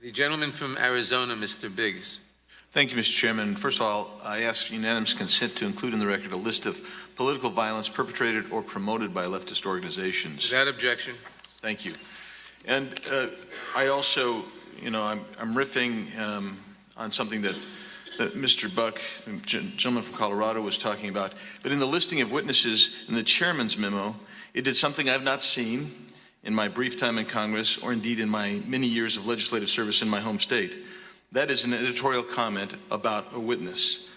The gentleman from Arizona, Mr. Biggs. Thank you, Mr. Chairman. First of all, I ask unanimous consent to include in the record a list of political violence perpetrated or promoted by leftist organizations. Without objection. Thank you. And I also, I'm riffing on something that Mr. Buck, the gentleman from Colorado, was talking about. But in the listing of witnesses in the chairman's memo, it did something I've not seen in my brief time in Congress, or indeed in my many years of legislative service in my home state. That is an editorial comment about a witness.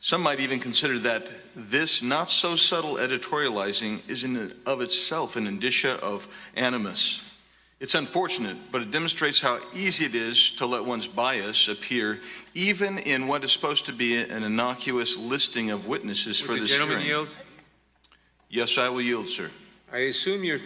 Some might even consider that this not so subtle editorializing is in and of itself an indicia of animus. It's unfortunate, but it demonstrates how easy it is to let one's bias appear even in what is supposed to be an innocuous listing of witnesses for this hearing. Would the gentleman yield? Yes, I will yield, sir. I assume you're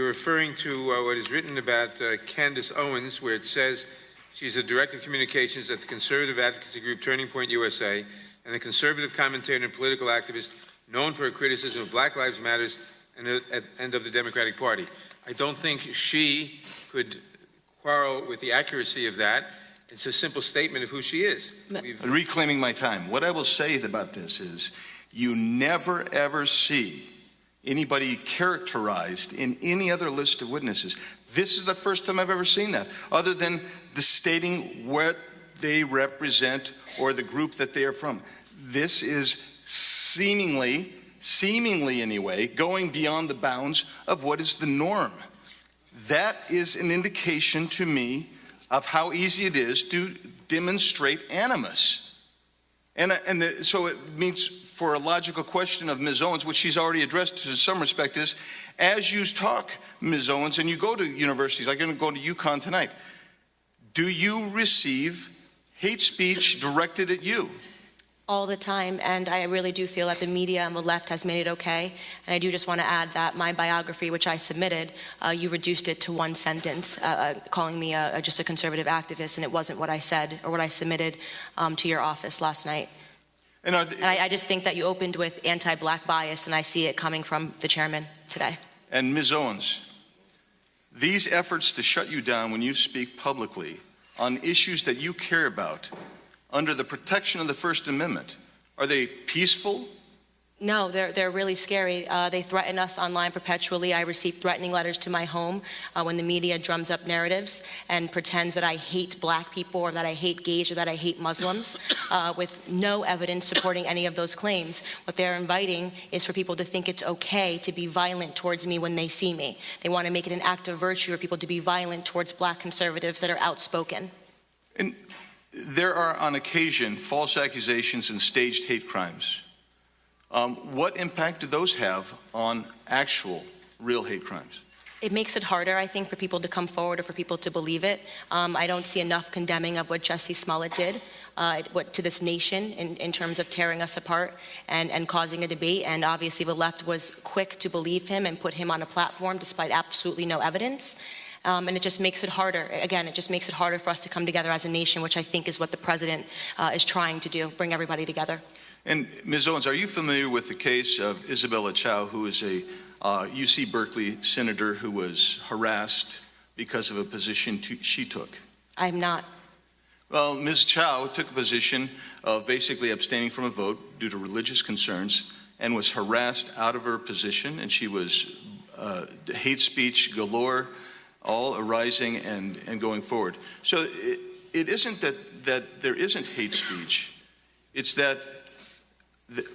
referring to what is written about Candace Owens, where it says she's a director of communications at the conservative advocacy group Turning Point USA and a conservative commentator and political activist known for her criticism of Black Lives Matters and of the Democratic Party. I don't think she could quarrel with the accuracy of that. It's a simple statement of who she is. Reclaiming my time. What I will say about this is you never ever see anybody characterized in any other list of witnesses. This is the first time I've ever seen that, other than the stating what they represent or the group that they are from. This is seemingly anyway, going beyond the bounds of what is the norm. That is an indication to me of how easy it is to demonstrate animus. So it means, for a logical question of Ms. Owens, which she's already addressed to some respect, is as you talk, Ms. Owens, and you go to universities, like I'm going to UConn tonight, do you receive hate speech directed at you? All the time, and I really do feel that the media on the left has made it okay. And I do just want to add that my biography, which I submitted, you reduced it to one sentence, calling me just a conservative activist, and it wasn't what I said or what I submitted to your office last night. And I just think that you opened with anti-Black bias, and I see it coming from the chairman today. And Ms. Owens, these efforts to shut you down when you speak publicly on issues that you care about under the protection of the First Amendment, are they peaceful? No, they're really scary. They threaten us online perpetually. I receive threatening letters to my home when the media drums up narratives and pretends that I hate Black people or that I hate gays or that I hate Muslims with no evidence supporting any of those claims. What they're inviting is for people to think it's okay to be violent towards me when they see me. They want to make it an act of virtue for people to be violent towards Black conservatives that are outspoken. And there are, on occasion, false accusations and staged hate crimes. What impact do those have on actual, real hate crimes? It makes it harder, I think, for people to come forward or for people to believe it. I don't see enough condemning of what Jussie Smollett did to this nation in terms of tearing us apart and causing a debate. And obviously the left was quick to believe him and put him on a platform despite absolutely no evidence. And it just makes it harder. Again, it just makes it harder for us to come together as a nation, which I think is what the president is trying to do, bring everybody together. And Ms. Owens, are you familiar with the case of Isabella Chow, who is a UC Berkeley senator who was harassed because of a position she took? I'm not. Well, Ms. Chow took a position of basically abstaining from a vote due to religious concerns and was harassed out of her position, and she was hate speech galore, all arising and going forward. So it isn't that there isn't hate speech. It's that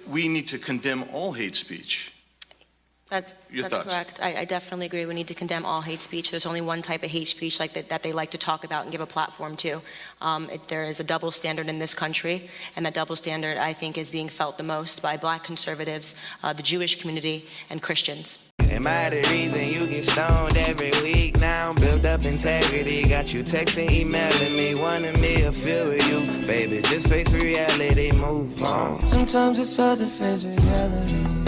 we need to condemn all hate speach. That's correct. I definitely agree. We need to condemn all hate speech. There's only one type of hate speech like that they like to talk about and give a platform to. There is a double standard in this country, and that double standard, I think, is being felt the most by Black conservatives, the Jewish community, and Christians. Am I the reason you get stoned every week now? Build up integrity, got you texting, emailing me, wanting me to feel with you. Baby, just face reality, move on. Sometimes it's hard to face reality.